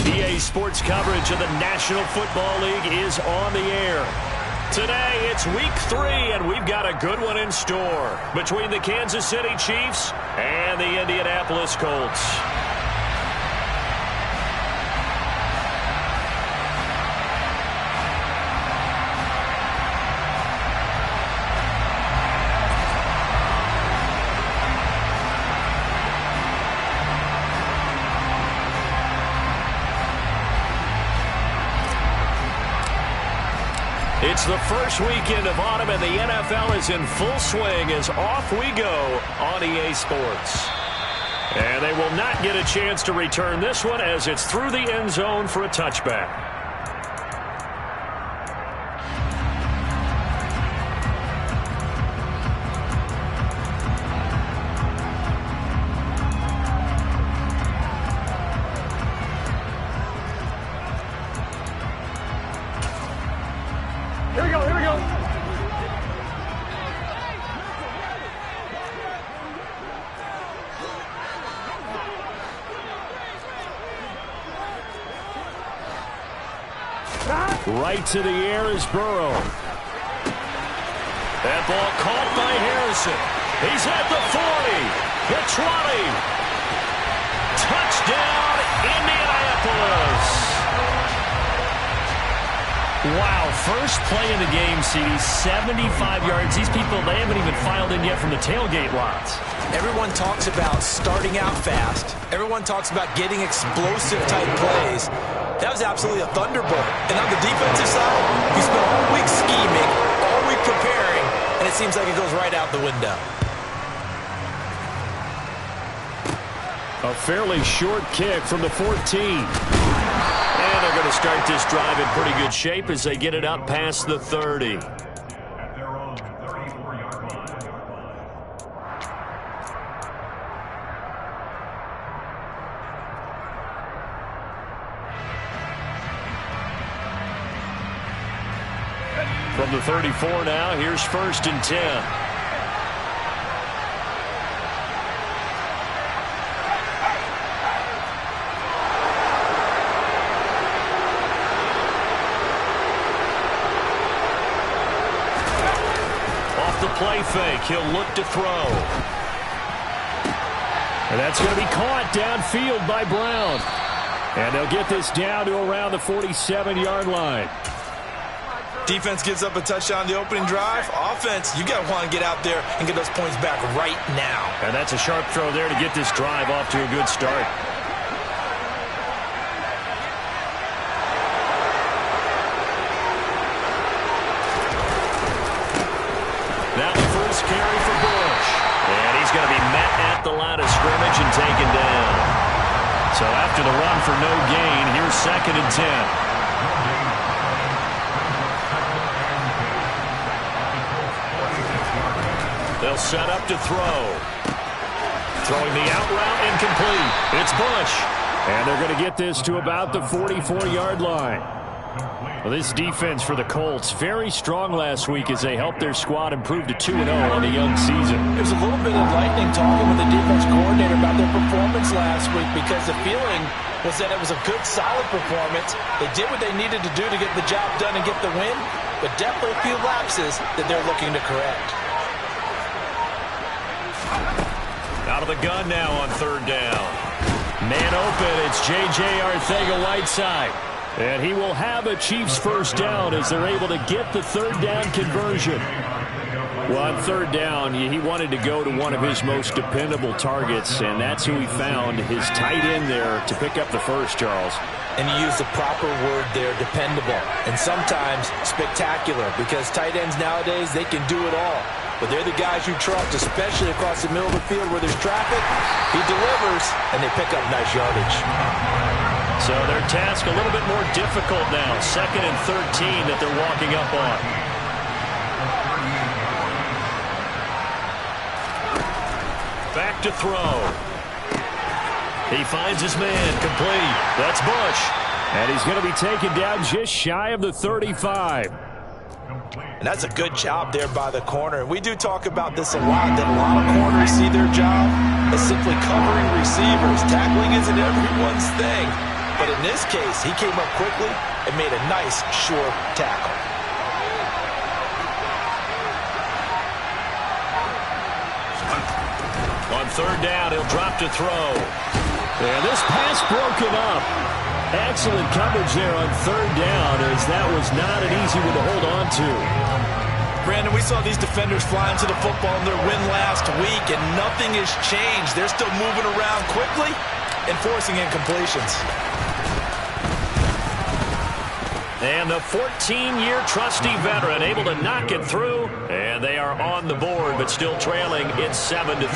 EA Sports coverage of the National Football League is on the air. Today, it's Week 3, and we've got a good one in store between the Kansas City Chiefs and the Indianapolis Colts. It's the first weekend of autumn, and the NFL is in full swing as off we go on EA Sports. And they will not get a chance to return this one as it's through the end zone for a touchback. Right to the air is Burrow. That ball caught by Harrison. He's at the 40, the 20. Touchdown, Indianapolis. Wow, first play of the game, CD, 75 yards. These people, they haven't even filed in yet from the tailgate lots. Everyone talks about starting out fast. Everyone talks about getting explosive type plays. That was absolutely a thunderbolt. And on the defensive side, you spent all week scheming, all week preparing, and it seems like it goes right out the window. A fairly short kick from the 14. And they're going to start this drive in pretty good shape as they get it up past the 30. From the 34 now, here's 1st and 10. Off the play fake, he'll look to throw. And that's going to be caught downfield by Brown. And they'll get this down to around the 47-yard line. Defense gives up a touchdown the opening drive. Offense, you got to want to get out there and get those points back right now. And that's a sharp throw there to get this drive off to a good start. Now the first carry for Bush. And he's going to be met at the line of scrimmage and taken down. So after the run for no gain, here's 2nd and 10. They'll set up to throw. Throwing the out route incomplete. It's Bush. And they're going to get this to about the 44-yard line. Well, this defense for the Colts, very strong last week as they helped their squad improve to 2-0 on the young season. There's a little bit of lightning talking with the defense coordinator about their performance last week because the feeling was that it was a good, solid performance. They did what they needed to do to get the job done and get the win, but definitely a few lapses that they're looking to correct. Out of the gun now on 3rd down. Man open, it's J.J. Arcega-Whiteside. And he will have a Chiefs 1st down as they're able to get the 3rd down conversion. Well, on 3rd down, he wanted to go to one of his most dependable targets, and that's who he found, his tight end there, to pick up the first, Charles. And you use the proper word there, dependable, and sometimes spectacular, because tight ends nowadays, they can do it all. But they're the guys you trust, especially across the middle of the field where there's traffic. He delivers, and they pick up nice yardage. So their task a little bit more difficult now. 2nd and 13 that they're walking up on. Back to throw. He finds his man, complete. That's Bush. And he's going to be taken down just shy of the 35. And that's a good job there by the corner. We do talk about this a lot, that a lot of corners see their job as simply covering receivers. Tackling isn't everyone's thing. But in this case, he came up quickly and made a nice, sure tackle. On third down, he'll drop to throw. And this pass broken up. Excellent coverage there on third down, as that was not an easy one to hold on to. Brandon, we saw these defenders fly into the football in their win last week, and nothing has changed. They're still moving around quickly and forcing incompletions. And the 14-year trusty veteran able to knock it through, and they are on the board, but still trailing. It's 7-3.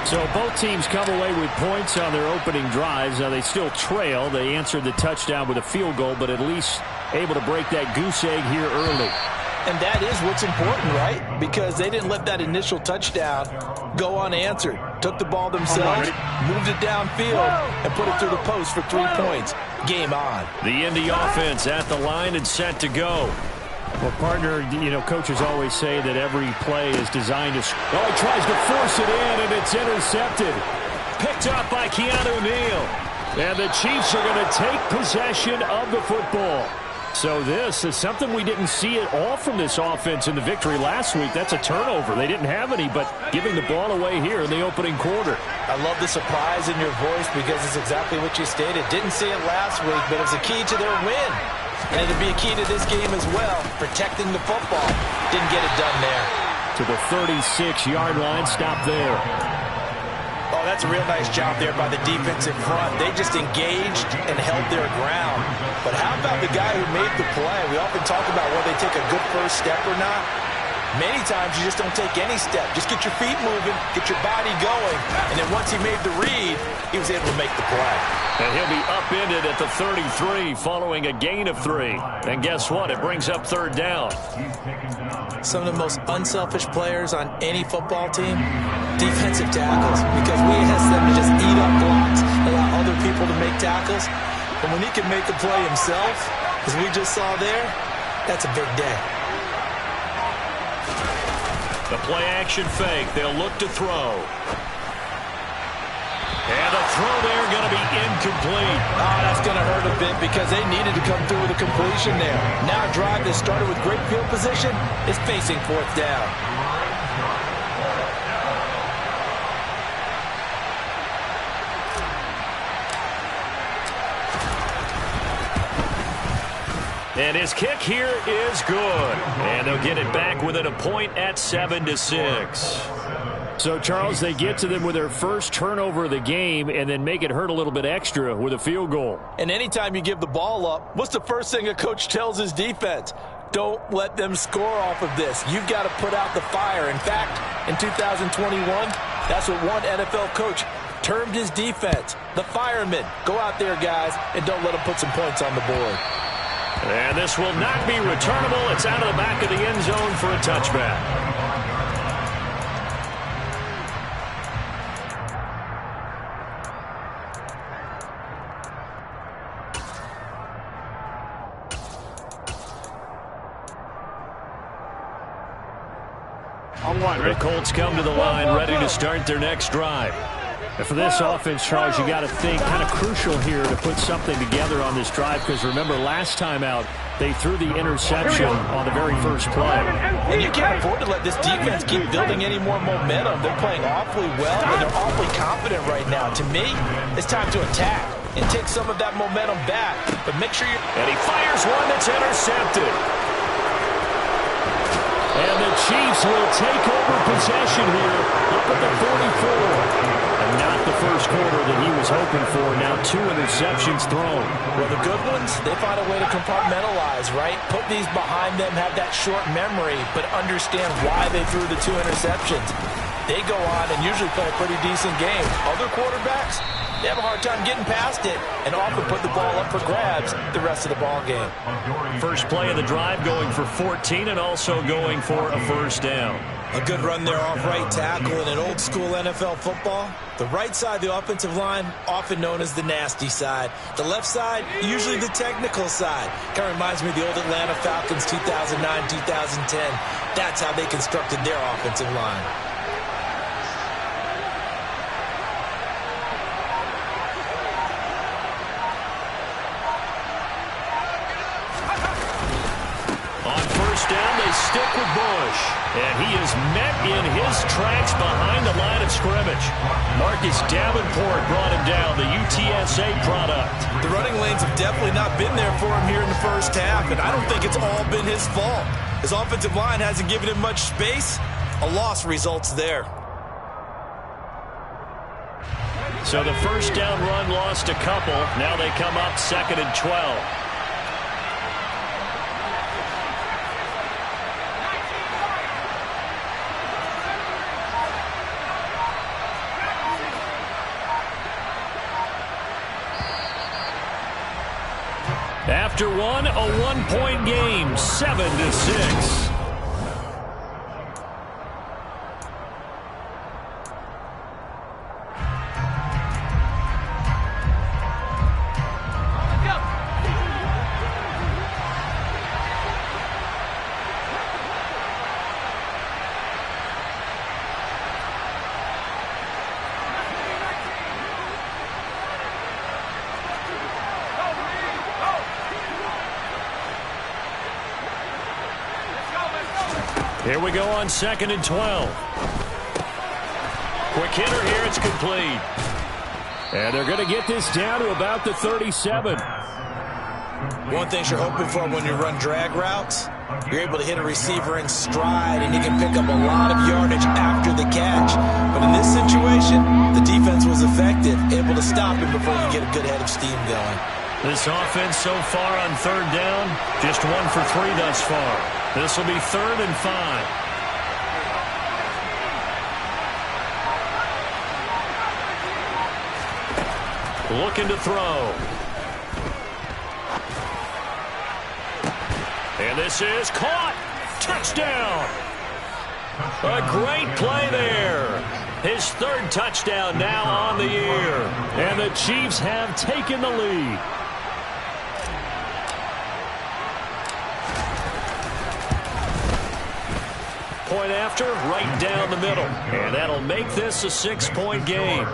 So both teams come away with points on their opening drives. Now they still trail. They answered the touchdown with a field goal, but at least able to break that goose egg here early. And that is what's important, right? Because they didn't let that initial touchdown go unanswered. Took the ball themselves, moved it downfield, and put it through the post for 3 points. Game on. The Indy offense at the line and set to go. Well, partner, you know, coaches always say that every play is designed to... Oh, he tries to force it in, and it's intercepted. Picked up by Keanu Neal. And the Chiefs are going to take possession of the football. So this is something we didn't see at all from this offense in the victory last week. That's a turnover. They didn't have any, but giving the ball away here in the opening quarter. I love the surprise in your voice because it's exactly what you stated. Didn't see it last week, but it was a key to their win. And it'll be a key to this game as well, protecting the football. Didn't get it done there. To the 36-yard line, stop there. Oh, that's a real nice job there by the defensive front. They just engaged and held their ground. But how about the guy who made the play? We often talk about whether they take a good first step or not. Many times you just don't take any step. Just get your feet moving, get your body going. And then once he made the read, he was able to make the play. And he'll be upended at the 33 following a gain of 3. And guess what? It brings up third down. Some of the most unselfish players on any football team, defensive tackles, because we ask them to just eat up blocks, allow other people to make tackles. But when he can make a play himself, as we just saw there, that's a big day. The play-action fake. They'll look to throw. And the throw there going to be incomplete. Oh, that's going to hurt a bit because they needed to come through with a completion there. Now a drive that started with great field position is facing fourth down. And his kick here is good. And they'll get it back within a point at 7-6. So, Charles, they get to them with their first turnover of the game and then make it hurt a little bit extra with a field goal. And anytime you give the ball up, what's the first thing a coach tells his defense? Don't let them score off of this. You've got to put out the fire. In fact, in 2021, that's what one NFL coach termed his defense. The firemen. Go out there, guys, and don't let them put some points on the board. And this will not be returnable. It's out of the back of the end zone for a touchback. The Colts come to the line, ready to start their next drive. And for this offense, Charles, you got to think kind of crucial here to put something together on this drive because remember last time out they threw the interception on the very first play. And you can't afford to let this defense keep building any more momentum. They're playing awfully well and they're awfully confident right now. To me, it's time to attack and take some of that momentum back. But make sure you... And he fires one that's intercepted. And the Chiefs will take over possession here up at the 44. And not the first quarter that he was hoping for. Now 2 interceptions thrown. Well, the good ones, they find a way to compartmentalize, right? Put these behind them, have that short memory, but understand why they threw the 2 interceptions. They go on and usually play a pretty decent game. Other quarterbacks, they have a hard time getting past it and often put the ball up for grabs the rest of the ball game. First play of the drive going for 14 and also going for a first down. A good run there off right tackle in an old-school NFL football. The right side, the offensive line, often known as the nasty side. The left side, usually the technical side. Kind of reminds me of the old Atlanta Falcons 2009, 2010. That's how they constructed their offensive line. stick with Bush. And he is met in his tracks behind the line of scrimmage. Marcus Davenport brought him down, the UTSA product. The running lanes have definitely not been there for him here in the first half, and I don't think it's all been his fault. His offensive line hasn't given him much space. A loss results there. So the first down run lost a couple. Now they come up 2nd and 12. After one, a 1-point game, 7-6. Here we go on 2nd and 12. Quick hitter here, it's complete. And they're going to get this down to about the 37. One thing you're hoping for when you run drag routes, you're able to hit a receiver in stride and he can pick up a lot of yardage after the catch. But in this situation, the defense was effective, able to stop him before you get a good head of steam going. This offense so far on 3rd down, just 1 for 3 thus far. This will be 3rd and 5. Looking to throw. And this is caught. Touchdown. A great play there. His 3rd touchdown now on the year. And the Chiefs have taken the lead. Point after, right down the middle. And that'll make this a 6-point game.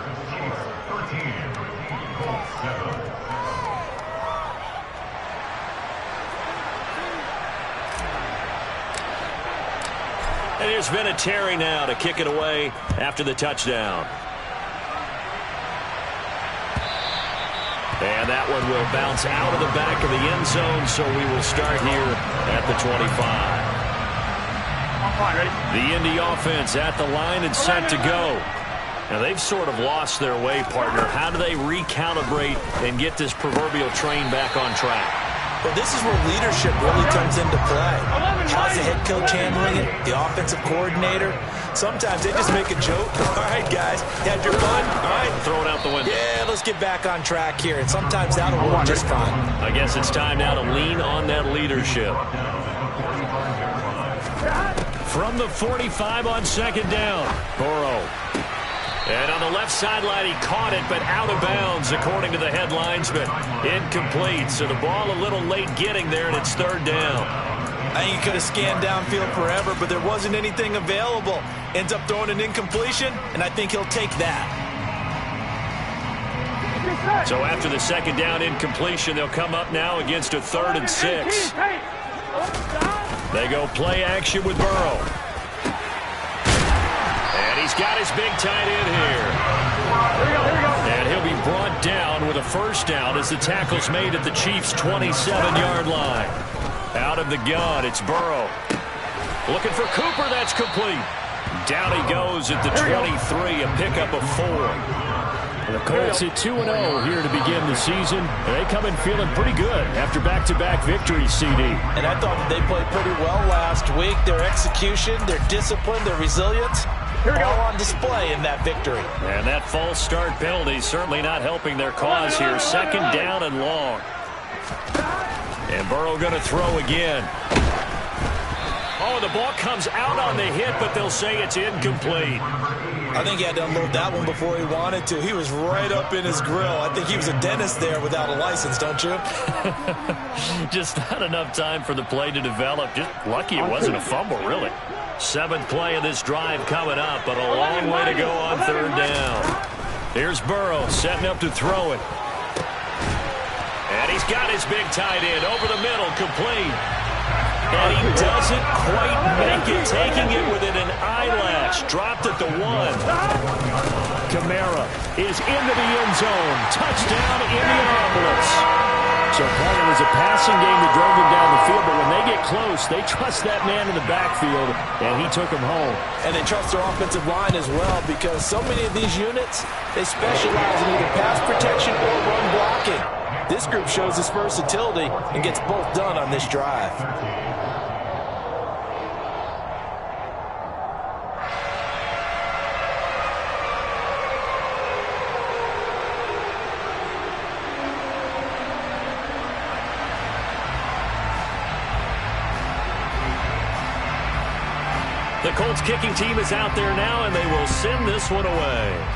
And there's been a Terry now to kick it away after the touchdown. And that one will bounce out of the back of the end zone, so we will start here at the 25. The Indy offense at the line and set to go. Now, they've sort of lost their way, partner. How do they recalibrate and get this proverbial train back on track? Well, this is where leadership really comes into play. How's the head coach handling it? The offensive coordinator? Sometimes they just make a joke. All right, guys, you had your fun? All right. Throw it out the window. Yeah, let's get back on track here. And sometimes that'll work just fine. I guess it's time now to lean on that leadership. From the 45 on 2nd down, Burrow. And on the left sideline, he caught it, but out of bounds, according to the headlines, but incomplete. So the ball a little late getting there, and it's 3rd down. I think he could have scanned downfield forever, but there wasn't anything available. Ends up throwing an incompletion, and I think he'll take that. So after the 2nd down incompletion, they'll come up now against a 3rd and 6. They go play action with Burrow. And he's got his big tight end here. And he'll be brought down with a 1st down as the tackle's made at the Chiefs' 27-yard line. Out of the gun, it's Burrow. Looking for Cooper, that's complete. Down he goes at the 23, a pickup of 4. The Colts at 2-0 here to begin the season. They come in feeling pretty good after back-to-back victories, CD. And I thought that they played pretty well last week. Their execution, their discipline, their resilience, all on display in that victory. And that false start penalty certainly not helping their cause here. 2nd down and long. And Burrow going to throw again. Oh, the ball comes out on the hit, but they'll say it's incomplete. I think he had to unload that one before he wanted to. He was right up in his grill. I think he was a dentist there without a license, don't you? Just not enough time for the play to develop. Just lucky it wasn't a fumble, really. 7th play of this drive coming up, but a long way to go on 3rd down. Here's Burrow setting up to throw it. And he's got his big tight end over the middle, complete. And he doesn't quite make it, taking it within an eyelash. Dropped at the 1. Kamara is into the end zone. Touchdown, Indianapolis. So part of it was a passing game that drove him down the field, but when they get close, they trust that man in the backfield, and he took him home. And they trust their offensive line as well, because so many of these units, they specialize in either pass protection or run blocking. This group shows its versatility and gets both done on this drive. The Colts kicking team is out there now, and they will send this one away.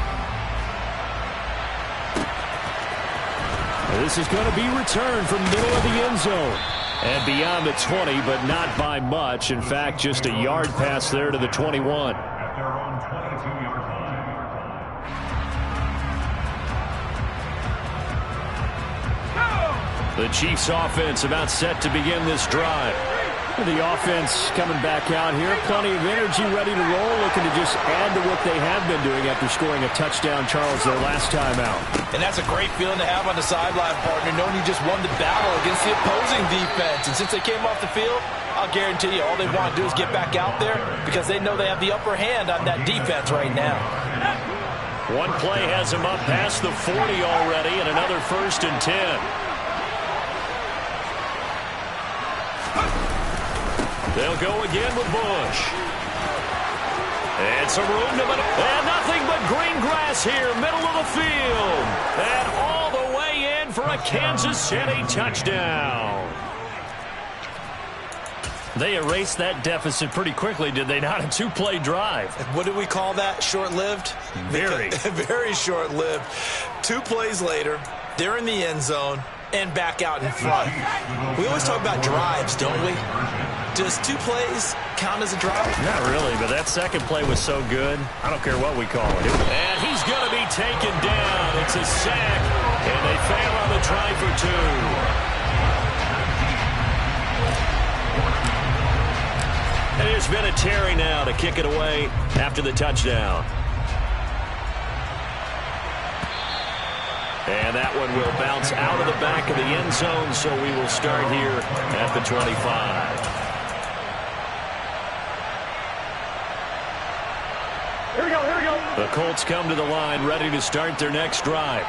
This is going to be returned from middle of the end zone. And beyond the 20, but not by much. In fact, just a yard pass there to the 21. The Chiefs offense about set to begin this drive. The offense coming back out here. Plenty of energy, ready to roll, looking to just add to what they have been doing after scoring a touchdown, Charles, their last time out. And that's a great feeling to have on the sideline, partner, knowing you just won the battle against the opposing defense. And since they came off the field, I'll guarantee you all they want to do is get back out there because they know they have the upper hand on that defense right now. One play has him up past the 40 already, and another 1st and 10. They'll go again with Bush. And some room to middle. And nothing but green grass here, middle of the field. And all the way in for a Kansas City touchdown. They erased that deficit pretty quickly, did they not? A 2-play drive. What do we call that? Short-lived? Very. Very short-lived. 2 plays later, they're in the end zone and back out in front. We always talk about drives, don't we? Does 2 plays count as a drive? Not really, but that second play was so good. I don't care what we call it. And he's going to be taken down. It's a sack, and they fail on the try for 2. And there's been a Terry now to kick it away after the touchdown. And that one will bounce out of the back of the end zone, so we will start here at the 25. Here we go. The Colts come to the line, ready to start their next drive.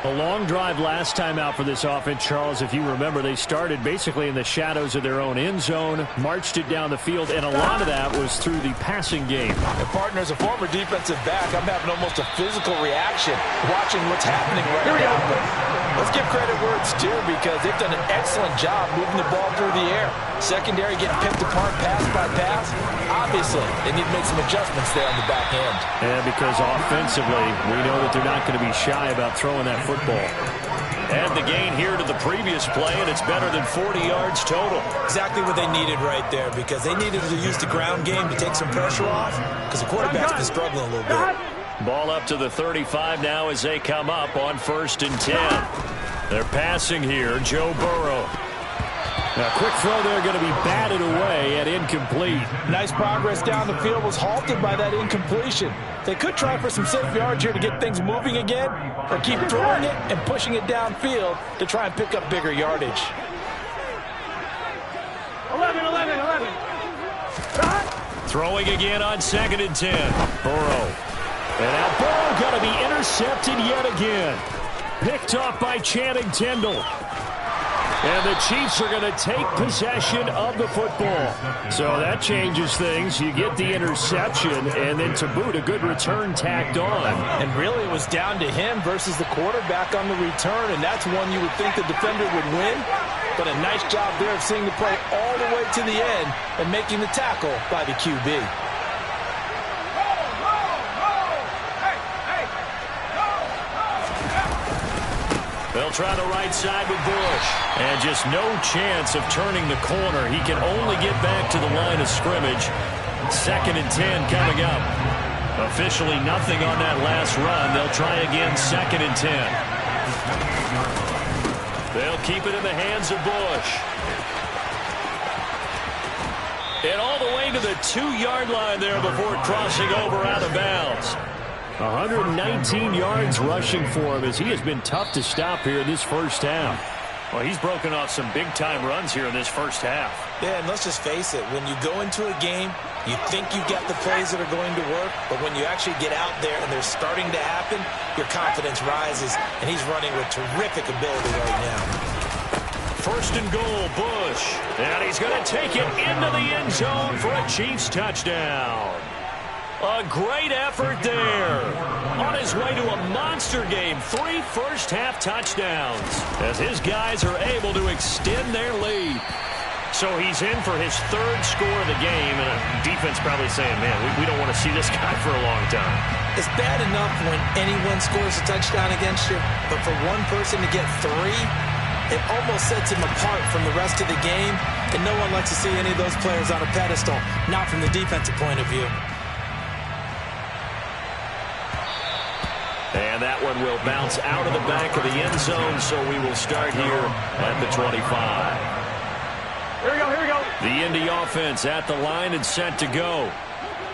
A long drive last time out for this offense, Charles. If you remember, they started basically in the shadows of their own end zone, marched it down the field, and a lot of that was through the passing game. And partner, as a former defensive back, I'm having almost a physical reaction watching what's happening right now. But let's give credit where it's due because they've done an excellent job moving the ball through the air. Secondary getting picked apart pass by pass. Obviously, they need to make some adjustments there on the back end. And because offensively, we know that they're not going to be shy about throwing that football. And the gain here to the previous play, and it's better than 40 yards total. Exactly what they needed right there because they needed to use the ground game to take some pressure off because the quarterback's been struggling a little bit. Ball up to the 35 now as they come up on 1st and 10. They're passing here, Joe Burrow. A quick throw there going to be batted away and incomplete. Nice progress down the field was halted by that incompletion. They could try for some safe yards here to get things moving again, or keep throwing it and pushing it downfield to try and pick up bigger yardage. 11. Throwing again on 2nd and 10. Burrow. And now Burrow going to be intercepted yet again. Picked off by Channing Tindall. And the Chiefs are going to take possession of the football. So that changes things. You get the interception, and then to boot, a good return tacked on. And really, it was down to him versus the quarterback on the return, and that's one you would think the defender would win. But a nice job there of seeing the play all the way to the end and making the tackle by the QB. They'll try the right side with Bush. And just no chance of turning the corner. He can only get back to the line of scrimmage. 2nd and 10 coming up. Officially nothing on that last run. They'll try again 2nd and 10. They'll keep it in the hands of Bush. And all the way to the 2-yard line there before crossing over out of bounds. 119 yards rushing for him as he has been tough to stop here in this first half. Well, he's broken off some big-time runs here in this first half. Yeah, and let's just face it. When you go into a game, you think you've got the plays that are going to work, but when you actually get out there and they're starting to happen, your confidence rises, and he's running with terrific ability right now. First and goal, Bush. And he's going to take it into the end zone for a Chiefs touchdown. A great effort there. On his way to a monster game, 3 first-half touchdowns as his guys are able to extend their lead. So he's in for his 3rd score of the game, and a defense probably saying, man, we don't want to see this guy for a long time. It's bad enough when anyone scores a touchdown against you, but for one person to get 3, it almost sets him apart from the rest of the game, and no one likes to see any of those players on a pedestal, not from the defensive point of view. And that one will bounce out of the back of the end zone, so we will start here at the 25. Here we go. The Indy offense at the line and set to go.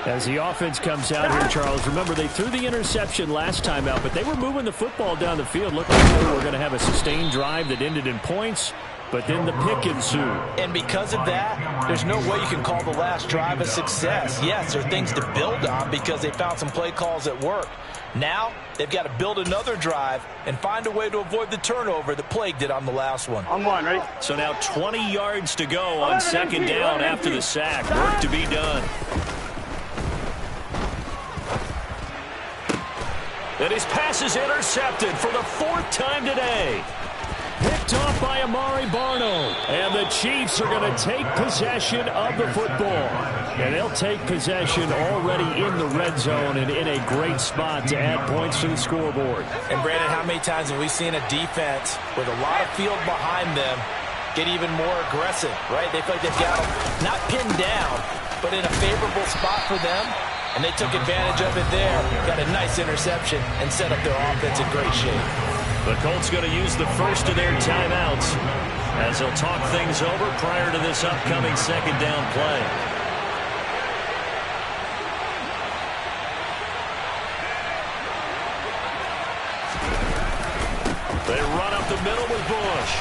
As the offense comes out here, Charles, remember they threw the interception last time out, but they were moving the football down the field, looking like they were going to have a sustained drive that ended in points. But then the pick ensued. And because of that, there's no way you can call the last drive a success. Yes, there are things to build on because they found some play calls that worked. Now, they've got to build another drive and find a way to avoid the turnover that plagued it on the last one. On one, ready? So now 20 yards to go on second down after the sack. Work to be done. And his pass is intercepted for the 4th time today. Picked off by Amari Barno. And the Chiefs are going to take possession of the football. And they'll take possession already in the red zone and in a great spot to add points to the scoreboard. And Brandon, how many times have we seen a defense with a lot of field behind them get even more aggressive, right? They feel like they've got them not pinned down, but in a favorable spot for them. And they took advantage of it there. Got a nice interception and set up their offense in great shape. The Colts going to use the first of their timeouts as they'll talk things over prior to this upcoming second down play. They run up the middle with Bush.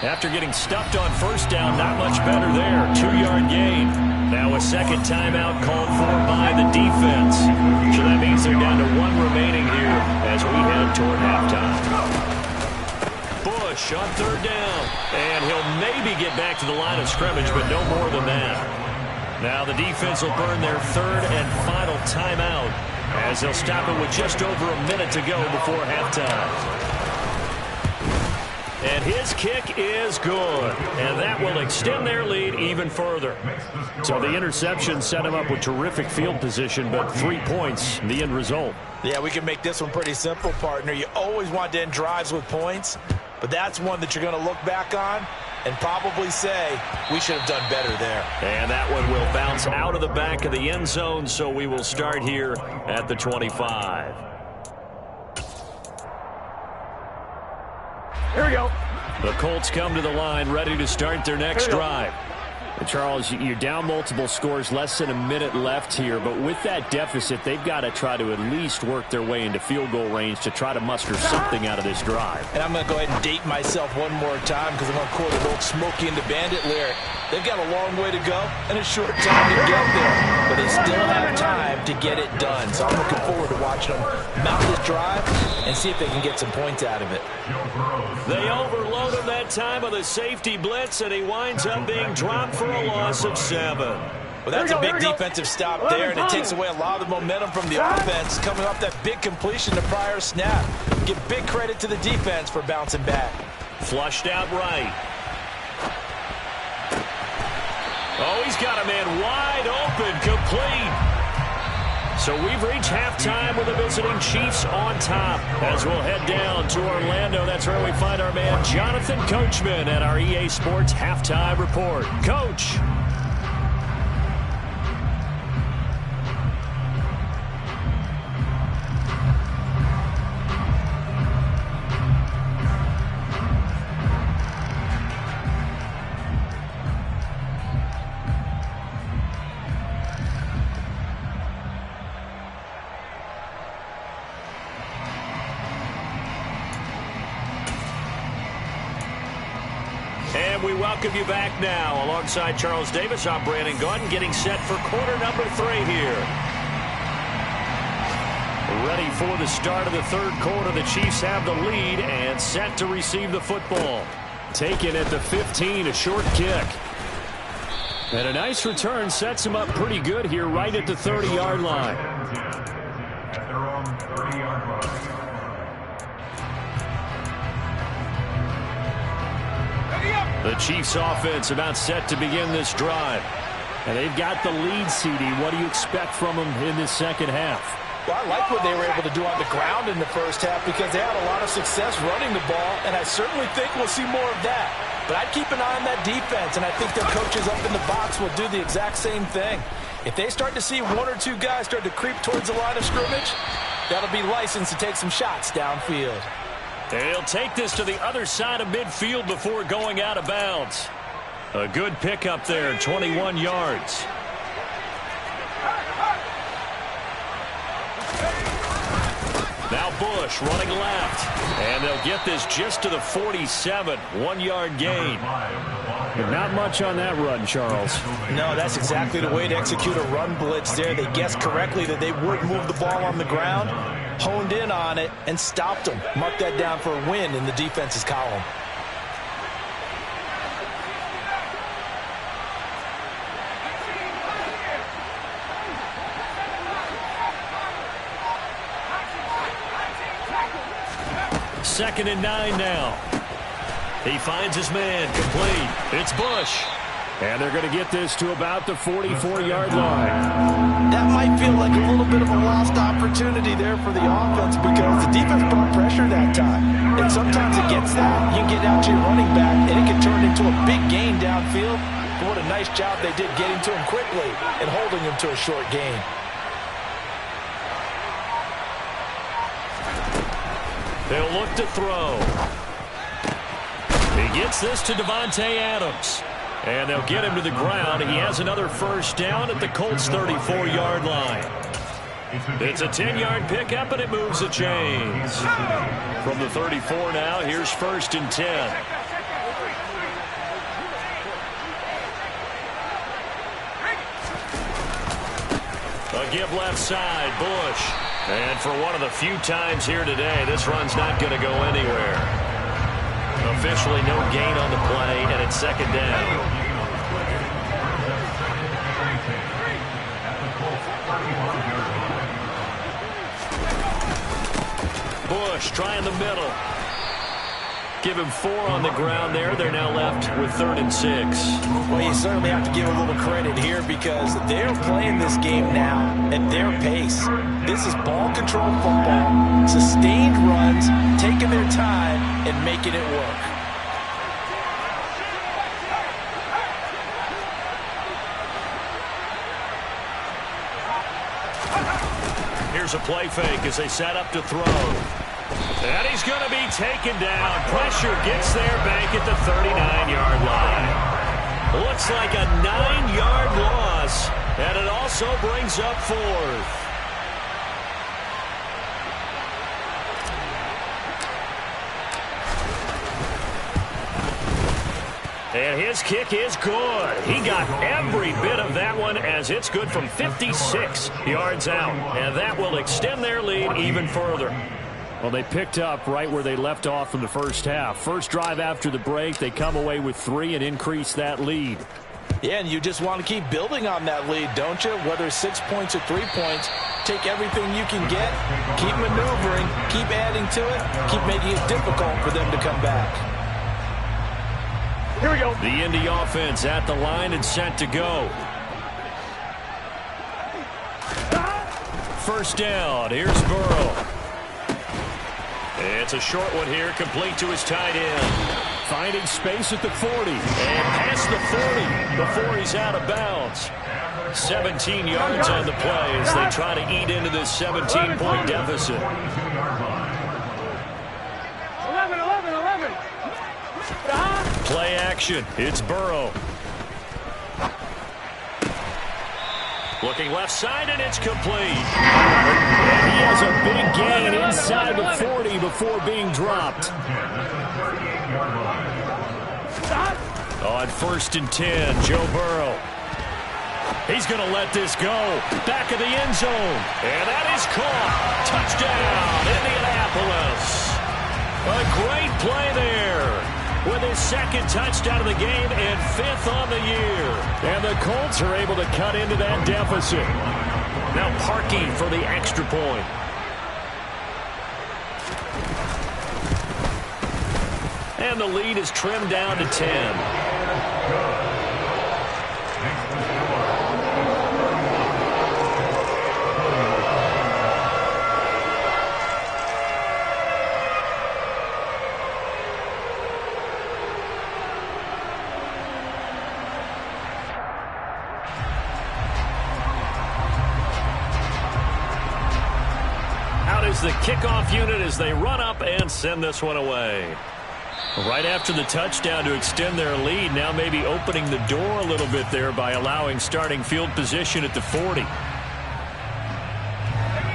After getting stuffed on first down, not much better there. 2-yard gain. Now a second timeout called for by the defense. So that means they're down to 1 remaining here as we head toward halftime. Bush on third down. And he'll maybe get back to the line of scrimmage, but no more than that. Now the defense will burn their 3rd and final timeout as they'll stop it with just over a minute to go before halftime. And his kick is good. And that will extend their lead even further. So the interception set him up with terrific field position, but 3 points, the end result. Yeah, we can make this one pretty simple, partner. You always want to end drives with points, but that's one that you're going to look back on and probably say, we should have done better there. And that one will bounce out of the back of the end zone, so we will start here at the 25. Here we go. The Colts come to the line ready to start their next drive. And Charles, you're down multiple scores, less than a minute left here. But with that deficit, they've got to try to at least work their way into field goal range to try to muster something out of this drive. And I'm going to go ahead and date myself one more time because I'm going to quote an old Smokey and the Bandit lyric. They've got a long way to go and a short time to get there. But they still have time to get it done. So I'm looking forward to watching them mount this drive and see if they can get some points out of it. They overload him that time with a safety blitz, and he winds up being dropped for a loss of 7. Well, that's a big defensive stop there, and it takes away a lot of the momentum from the offense coming off that big completion the prior snap. Give big credit to the defense for bouncing back. Flushed out right. Oh, he's got a man wide open, complete. So we've reached halftime with the visiting Chiefs on top. As we'll head down to Orlando, that's where we find our man Jonathan Coachman at our EA Sports Halftime Report. Coach. And we welcome you back now. Alongside Charles Davis, I'm Brandon Gaudin, getting set for quarter number 3 here. Ready for the start of the third quarter. The Chiefs have the lead and set to receive the football. Taken at the 15, a short kick. And a nice return sets him up pretty good here right at the 30-yard line. At their own 30-yard line. The Chiefs offense about set to begin this drive. And they've got the lead, CD. What do you expect from them in this second half? Well, I like what they were able to do on the ground in the first half because they had a lot of success running the ball, and I certainly think we'll see more of that. But I'd keep an eye on that defense, and I think their coaches up in the box will do the exact same thing. If they start to see 1 or 2 guys start to creep towards the line of scrimmage, that'll be licensed to take some shots downfield. They'll take this to the other side of midfield before going out of bounds. A good pickup there, 21 yards. Now Bush running left. And they'll get this just to the 47. 1-yard gain. Not much on that run, Charles. No, that's exactly the way to execute a run blitz there. They guessed correctly that they would move the ball on the ground, honed in on it, and stopped them. Mark that down for a win in the defense's column. Second and 9 now. He finds his man, complete. It's Bush. And they're going to get this to about the 44-yard line. That might feel like a little bit of a lost opportunity there for the offense because the defense brought pressure that time. And sometimes against that, you can get out to your running back, and it can turn into a big gain downfield. But what a nice job they did getting to him quickly and holding him to a short gain. They'll look to throw. He gets this to Davante Adams. And they'll get him to the ground. He has another first down at the Colts' 34-yard line. It's a 10-yard pickup, and it moves the chains. From the 34 now, here's 1st and 10. A give left side, Bush. And for one of the few times here today, this run's not going to go anywhere. Officially no gain on the play, and it's 2nd down. Bush trying the middle. Give him 4 on the ground there. They're now left with 3rd and 6. Well, you certainly have to give a little credit here because they're playing this game now at their pace. This is ball control football, sustained runs, taking their time and making it work. Here's a play fake as they set up to throw. And he's going to be taken down. Pressure gets there back at the 39-yard line. Looks like a 9-yard loss, and it also brings up 4th. And his kick is good. He got every bit of that one as it's good from 56 yards out. And that will extend their lead even further. Well, they picked up right where they left off in the first half. First drive after the break, they come away with 3 and increase that lead. Yeah, and you just want to keep building on that lead, don't you? Whether it's 6 points or 3 points, take everything you can get, keep maneuvering, keep adding to it, keep making it difficult for them to come back. Here we go. The Indy offense at the line and set to go. First down. Here's Burrow. It's a short one here, complete to his tight end. Finding space at the 40. And past the 40 before he's out of bounds. 17 yards on the play as they try to eat into this 17-point deficit. 11. Play action. It's Burrow. Looking left side, and it's complete. And he has a big gain inside the 40 before being dropped. On 1st and 10, Joe Burrow. He's going to let this go. Back of the end zone. And that is caught. Touchdown, Indianapolis. A great play there. With his 2nd touchdown of the game and 5th on the year. And the Colts are able to cut into that deficit. Now Parkey for the extra point. And the lead is trimmed down to 10. The kickoff unit as they run up and send this one away. Right after the touchdown to extend their lead, now maybe opening the door a little bit there by allowing starting field position at the 40.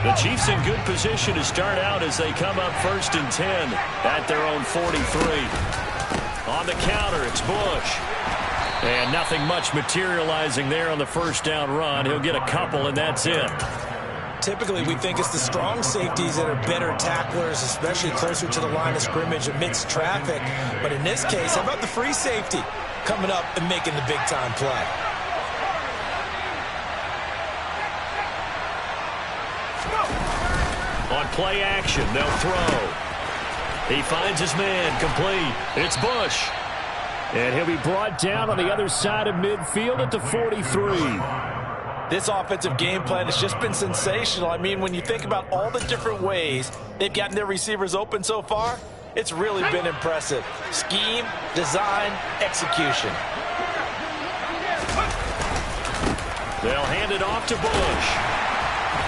The Chiefs in good position to start out as they come up 1st and 10 at their own 43. On the counter, it's Bush. And nothing much materializing there on the 1st down run. He'll get a couple, and that's it. Typically, we think it's the strong safeties that are better tacklers, especially closer to the line of scrimmage amidst traffic. But in this case, how about the free safety coming up and making the big-time play? On play action, they'll throw. He finds his man, complete. It's Bush. And he'll be brought down on the other side of midfield at the 43. This offensive game plan has just been sensational. I mean, when you think about all the different ways they've gotten their receivers open so far, it's really been impressive. Scheme, design, execution. They'll hand it off to Bush.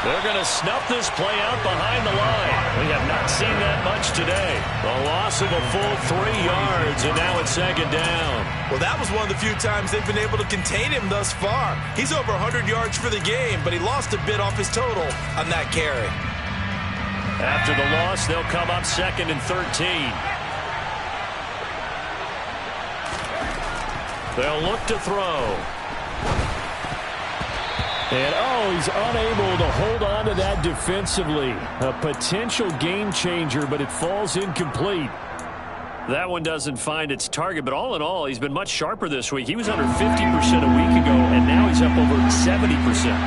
They're going to snuff this play out behind the line. We have not seen that much today. The loss of a full 3 yards, and now it's 2nd down. Well, that was one of the few times they've been able to contain him thus far. He's over 100 yards for the game, but he lost a bit off his total on that carry. After the loss, they'll come up 2nd and 13. They'll look to throw. And, he's unable to hold on to that defensively. A potential game changer, but it falls incomplete. That one doesn't find its target, but all in all, he's been much sharper this week. He was under 50% a week ago, and now he's up over 70%.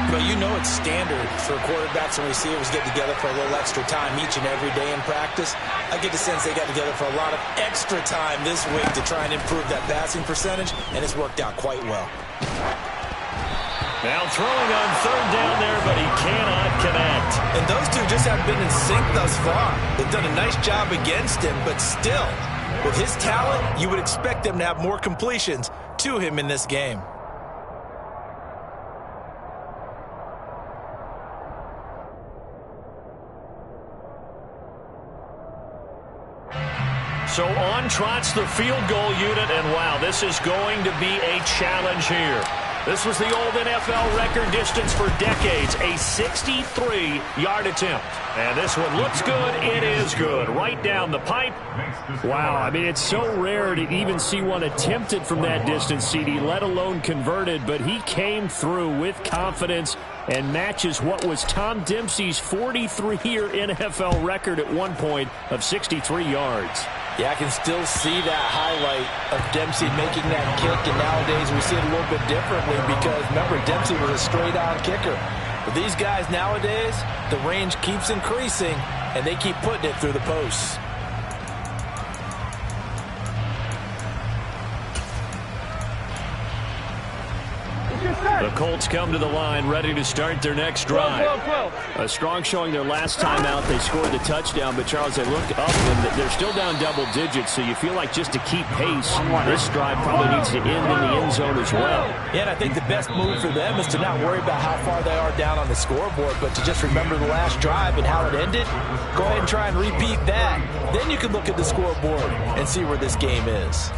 But you know it's standard for quarterbacks and receivers to get together for a little extra time each and every day in practice. I get the sense they got together for a lot of extra time this week to try and improve that passing percentage, and it's worked out quite well. Now throwing on 3rd down there, but he cannot connect. And those two just haven't been in sync thus far. They've done a nice job against him, but still, with his talent, you would expect them to have more completions to him in this game. So on trots the field goal unit, and wow, this is going to be a challenge here. This was the old NFL record distance for decades, a 63-yard attempt. And this one looks good. It is good. Right down the pipe. Wow, I mean, it's so rare to even see one attempted from that distance, CD, let alone converted. But he came through with confidence and matches what was Tom Dempsey's 43-year NFL record at one point of 63 yards. Yeah, I can still see that highlight of Dempsey making that kick, and nowadays we see it a little bit differently because, remember, Dempsey was a straight-on kicker. But these guys nowadays, the range keeps increasing, and they keep putting it through the posts. The Colts come to the line, ready to start their next drive. A strong showing their last time out. They scored the touchdown, but, Charles, they look up, and they're still down double digits, so you feel like just to keep pace, this drive probably needs to end in the end zone as well. Yeah, and I think the best move for them is to not worry about how far they are down on the scoreboard, but to just remember the last drive and how it ended. Go ahead and try and repeat that. Then you can look at the scoreboard and see where this game is.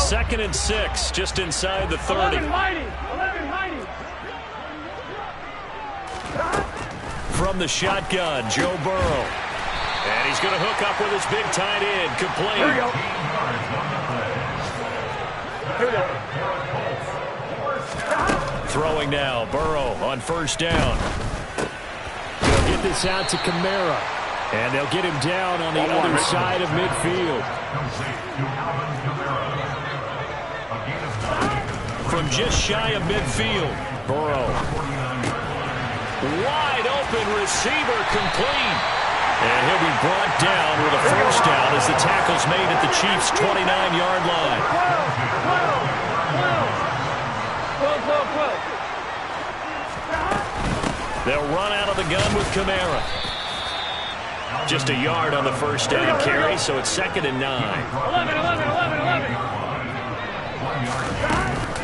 2nd and 6, just inside the 30. From the shotgun, Joe Burrow. And he's going to hook up with his big tight end, complete. Here we go. Here we go. Throwing now, Burrow on 1st down. They'll get this out to Kamara. And they'll get him down on the other side of midfield. From just shy of midfield, Burrow. Wide open receiver, complete. And he'll be brought down with a 1st down as the tackle's made at the Chiefs' 29-yard line. They'll run out of the gun with Kamara. Just a yard on the 1st down carry, so it's 2nd and 9. 11.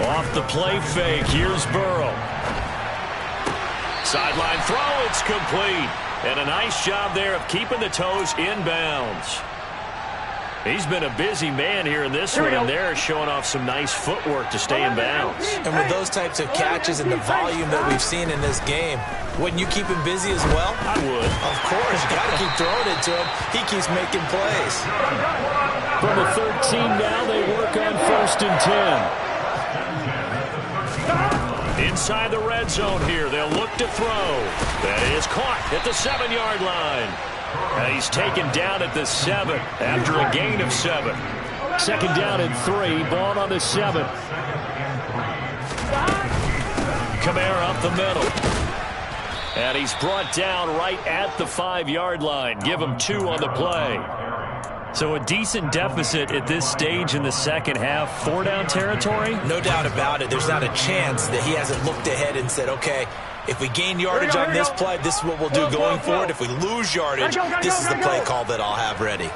Off the play fake, here's Burrow. Sideline throw, it's complete. And a nice job there of keeping the toes inbounds. He's been a busy man here in this one, and they're showing off some nice footwork to stay in bounds. And with those types of catches and the volume that we've seen in this game, wouldn't you keep him busy as well? I would. Of course, you got to keep throwing it to him. He keeps making plays. From the 13 now, they work on 1st and 10. Inside the red zone here, they'll look to throw. That is caught at the 7-yard line. And he's taken down at the 7 after a gain of 7. 2nd down and 3, ball on the 7. Kamara up the middle. And he's brought down right at the 5-yard line. Give him 2 on the play. So a decent deficit at this stage in the second half. 4-down territory? No doubt about it. There's not a chance that he hasn't looked ahead and said, okay, if we gain yardage on this play, this is what we'll do going forward. If we lose yardage, this is the play call that I'll have ready.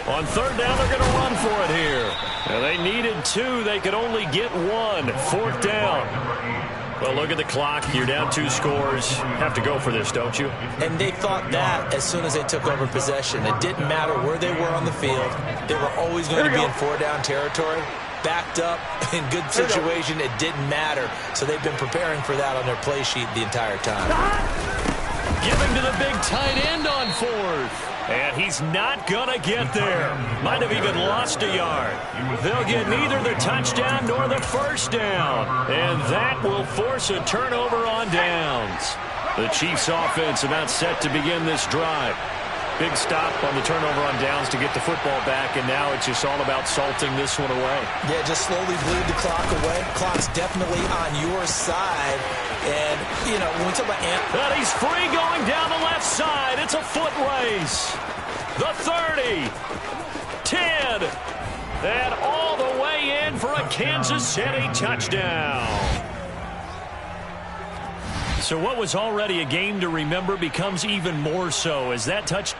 On 3rd down, they're going to run for it here. Now, they needed 2. They could only get 1. 4th down. Well, look at the clock. You're down 2 scores. Have to go for this, don't you? And they thought that as soon as they took over possession. It didn't matter where they were on the field. They were always going to be in 4-down territory. Backed up, in good situation, it didn't matter. So they've been preparing for that on their play sheet the entire time. Giving to the big tight end on 4th. And he's not going to get there. Might have even lost a yard. They'll get neither the touchdown nor the 1st down. And that will force a turnover on downs. The Chiefs offense about set to begin this drive. Big stop on the turnover on downs to get the football back, and now it's just all about salting this one away. Yeah, just slowly bleed the clock away. Clock's definitely on your side. And, you know, when we talk about... And he's free going down the left side. It's a foot race. The 30. 10. And all the way in for a Kansas City touchdown. So what was already a game to remember becomes even more so as that touchdown.